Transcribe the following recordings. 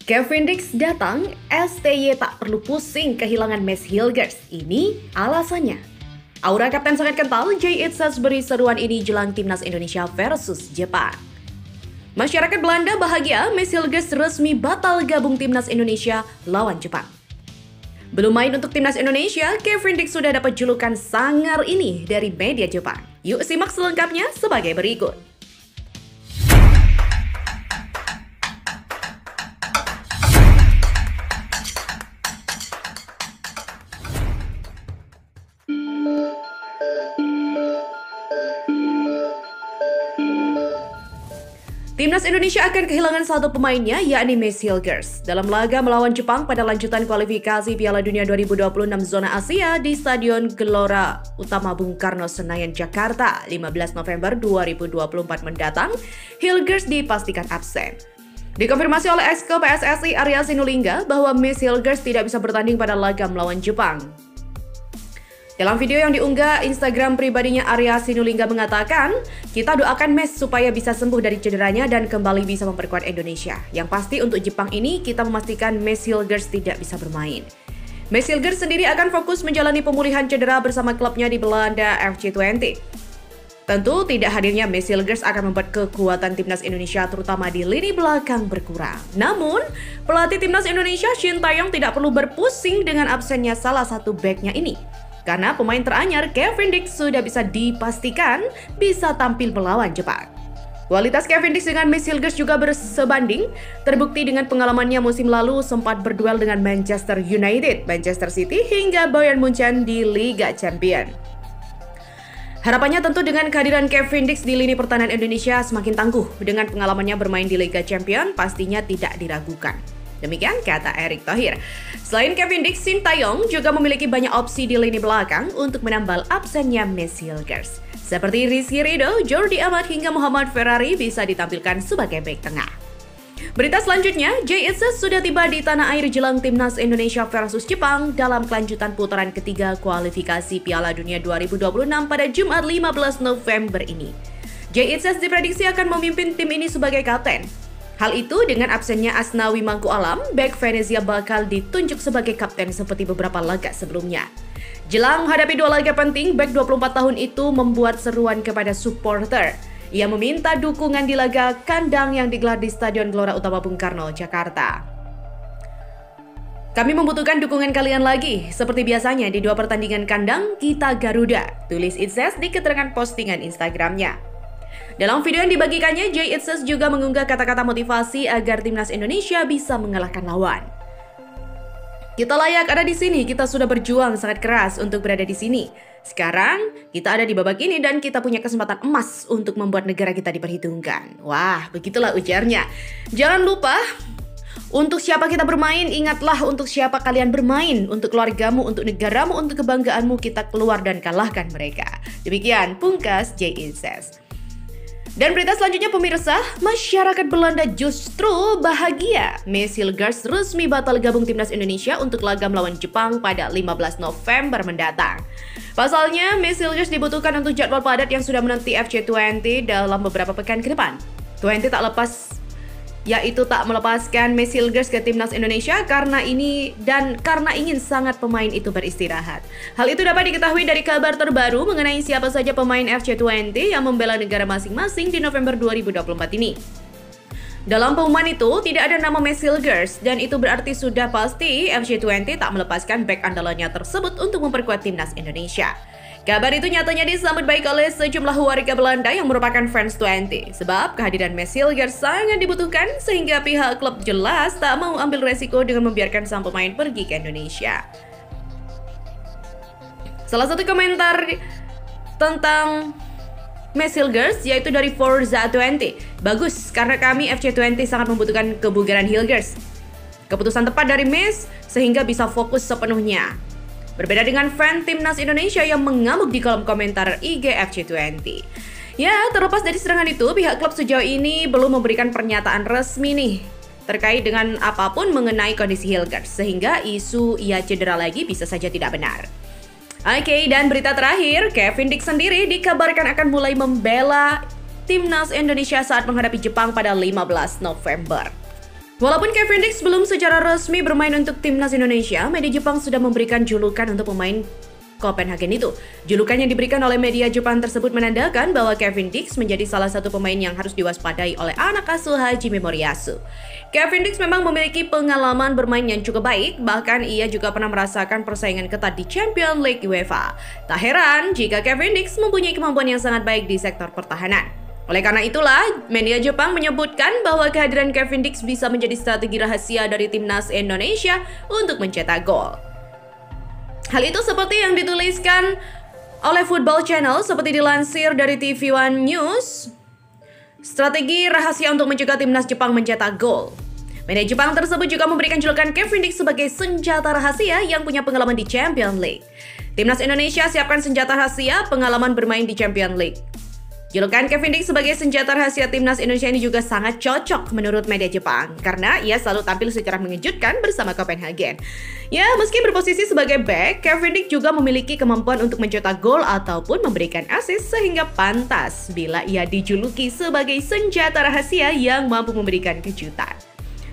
Kevin Dix datang, STY tak perlu pusing kehilangan Mads Hilgers. Ini alasannya. Aura kapten sangat kental, Jay Itzes beri seruan ini jelang timnas Indonesia versus Jepang. Masyarakat Belanda bahagia, Mads Hilgers resmi batal gabung timnas Indonesia lawan Jepang. Belum main untuk timnas Indonesia, Kevin Dix sudah dapat julukan sangar ini dari media Jepang. Yuk simak selengkapnya sebagai berikut. Timnas Indonesia akan kehilangan satu pemainnya, yakni Mads Hilgers. Dalam laga melawan Jepang pada lanjutan kualifikasi Piala Dunia 2026 zona Asia di Stadion Gelora Utama Bung Karno, Senayan, Jakarta, 15 November 2024 mendatang, Hilgers dipastikan absen. Dikonfirmasi oleh Exco PSSI Arya Sinulinga bahwa Mads Hilgers tidak bisa bertanding pada laga melawan Jepang. Dalam video yang diunggah Instagram pribadinya, Arya Sinulinga mengatakan, "Kita doakan Mads supaya bisa sembuh dari cederanya dan kembali bisa memperkuat Indonesia. Yang pasti untuk Jepang ini, kita memastikan Mads Hilgers tidak bisa bermain." Mads Hilgers sendiri akan fokus menjalani pemulihan cedera bersama klubnya di Belanda FC20. Tentu tidak hadirnya Mads Hilgers akan membuat kekuatan timnas Indonesia terutama di lini belakang berkurang. Namun, pelatih timnas Indonesia Shin Tae-yong tidak perlu berpusing dengan absennya salah satu backnya ini. Karena pemain teranyar Kevin Dix sudah bisa dipastikan bisa tampil melawan Jepang. Kualitas Kevin Dix dengan Mads Hilgers juga bersebanding, terbukti dengan pengalamannya musim lalu sempat berduel dengan Manchester United, Manchester City, hingga Bayern Munchen di Liga Champions. Harapannya tentu dengan kehadiran Kevin Dix di lini pertahanan Indonesia semakin tangguh. Dengan pengalamannya bermain di Liga Champions, pastinya tidak diragukan. Demikian kata Erick Thohir. Selain Kevin Dix, Shin Tae-yong juga memiliki banyak opsi di lini belakang untuk menambal absennya Mads Hilgers. Seperti Rizky Ridho, Jordi Amat hingga Muhammad Ferrari bisa ditampilkan sebagai bek tengah. Berita selanjutnya, Jay Itzes sudah tiba di tanah air jelang timnas Indonesia versus Jepang dalam kelanjutan putaran ketiga kualifikasi Piala Dunia 2026 pada Jumat 15 November ini. Jay Itzes diprediksi akan memimpin tim ini sebagai kapten. Hal itu dengan absennya Asnawi Mangku Alam, bek Venezia bakal ditunjuk sebagai kapten seperti beberapa laga sebelumnya. Jelang menghadapi dua laga penting, bek 24 tahun itu membuat seruan kepada supporter. Ia meminta dukungan di laga kandang yang digelar di Stadion Gelora Utama Bung Karno, Jakarta. "Kami membutuhkan dukungan kalian lagi. Seperti biasanya di dua pertandingan kandang, kita Garuda," tulis Itzes di keterangan postingan Instagramnya. Dalam video yang dibagikannya, Jay Itzes juga mengunggah kata-kata motivasi agar timnas Indonesia bisa mengalahkan lawan. "Kita layak ada di sini, kita sudah berjuang sangat keras untuk berada di sini. Sekarang, kita ada di babak ini dan kita punya kesempatan emas untuk membuat negara kita diperhitungkan." Wah, begitulah ujarnya. Jangan lupa, untuk siapa kita bermain, ingatlah untuk siapa kalian bermain. Untuk keluargamu, untuk negaramu, untuk kebanggaanmu, kita keluar dan kalahkan mereka. Demikian pungkas Jay Itzes. Dan berita selanjutnya pemirsa, masyarakat Belanda justru bahagia. Mads Hilgers resmi batal gabung timnas Indonesia untuk laga melawan Jepang pada 15 November mendatang. Pasalnya, Mads Hilgers dibutuhkan untuk jadwal padat yang sudah menanti FC20 dalam beberapa pekan ke depan. 20 tak melepaskan Mads Hilgers ke timnas Indonesia karena ingin sangat pemain itu beristirahat. Hal itu dapat diketahui dari kabar terbaru mengenai siapa saja pemain FC20 yang membela negara masing-masing di November 2024 ini. Dalam pengumuman itu, tidak ada nama Mads Hilgers, dan itu berarti sudah pasti FC20 tak melepaskan bek andalannya tersebut untuk memperkuat timnas Indonesia. Kabar itu nyatanya disambut baik oleh sejumlah warga Belanda yang merupakan fans 20, sebab kehadiran Mads Hilgers sangat dibutuhkan sehingga pihak klub jelas tak mau ambil resiko dengan membiarkan sang pemain pergi ke Indonesia. Salah satu komentar tentang Mads Hilgers yaitu dari Forza20. "Bagus, karena kami FC20 sangat membutuhkan kebugaran Hilgers. Keputusan tepat dari Mads sehingga bisa fokus sepenuhnya." Berbeda dengan fan timnas Indonesia yang mengamuk di kolom komentar IG FC20. Ya, terlepas dari serangan itu, pihak klub sejauh ini belum memberikan pernyataan resmi nih terkait dengan apapun mengenai kondisi Hilgers, sehingga isu ia cedera lagi bisa saja tidak benar. Oke, dan berita terakhir, Kevin Dix sendiri dikabarkan akan mulai membela timnas Indonesia saat menghadapi Jepang pada 15 November. Walaupun Kevin Dix belum secara resmi bermain untuk timnas Indonesia, media Jepang sudah memberikan julukan untuk pemain Copenhagen itu. Julukan yang diberikan oleh media Jepang tersebut menandakan bahwa Kevin Dix menjadi salah satu pemain yang harus diwaspadai oleh anak asuh Hajime Moriyasu. Kevin Dix memang memiliki pengalaman bermain yang cukup baik, bahkan ia juga pernah merasakan persaingan ketat di Champions League UEFA. Tak heran jika Kevin Dix mempunyai kemampuan yang sangat baik di sektor pertahanan. Oleh karena itulah, media Jepang menyebutkan bahwa kehadiran Kevin Dix bisa menjadi strategi rahasia dari timnas Indonesia untuk mencetak gol. Hal itu seperti yang dituliskan oleh Football Channel seperti dilansir dari TV One News. Strategi rahasia untuk mencegah timnas Jepang mencetak gol. Media Jepang tersebut juga memberikan julukan Kevin Dix sebagai senjata rahasia yang punya pengalaman di Champions League. Timnas Indonesia siapkan senjata rahasia pengalaman bermain di Champions League. Julukan Kevin Dix sebagai senjata rahasia timnas Indonesia ini juga sangat cocok menurut media Jepang karena ia selalu tampil secara mengejutkan bersama Copenhagen. Ya, meski berposisi sebagai back, Kevin Dix juga memiliki kemampuan untuk mencetak gol ataupun memberikan assist sehingga pantas bila ia dijuluki sebagai senjata rahasia yang mampu memberikan kejutan.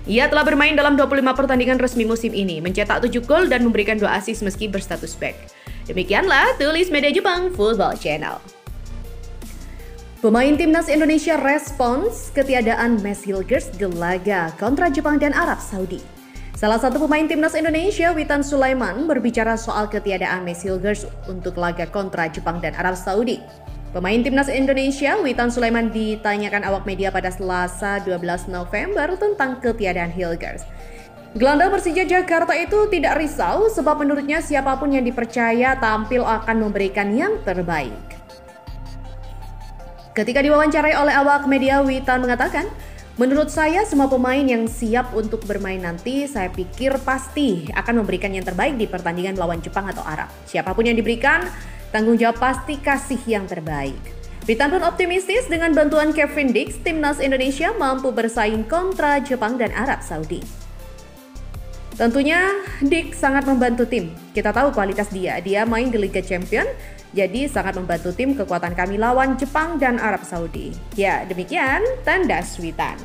Ia telah bermain dalam 25 pertandingan resmi musim ini, mencetak 7 gol dan memberikan 2 assist meski berstatus back. Demikianlah tulis media Jepang Football Channel. Pemain timnas Indonesia respons ketiadaan Mads Hilgers di laga kontra Jepang dan Arab Saudi. Salah satu pemain timnas Indonesia, Witan Sulaiman, berbicara soal ketiadaan Mads Hilgers untuk laga kontra Jepang dan Arab Saudi. Pemain timnas Indonesia, Witan Sulaiman, ditanyakan awak media pada Selasa 12 November tentang ketiadaan Hilgers. Gelandang Persija Jakarta itu tidak risau sebab menurutnya siapapun yang dipercaya tampil akan memberikan yang terbaik. Ketika diwawancarai oleh awak media, Witan mengatakan, "Menurut saya semua pemain yang siap untuk bermain nanti saya pikir pasti akan memberikan yang terbaik di pertandingan melawan Jepang atau Arab. Siapapun yang diberikan, tanggung jawab pasti kasih yang terbaik." Witan pun optimistis dengan bantuan Kevin Dix, timnas Indonesia mampu bersaing kontra Jepang dan Arab Saudi. Tentunya Dix sangat membantu tim. Kita tahu kualitas dia main di Liga Champions. Jadi sangat membantu tim kekuatan kami lawan Jepang dan Arab Saudi. Ya, demikian tanda Witan.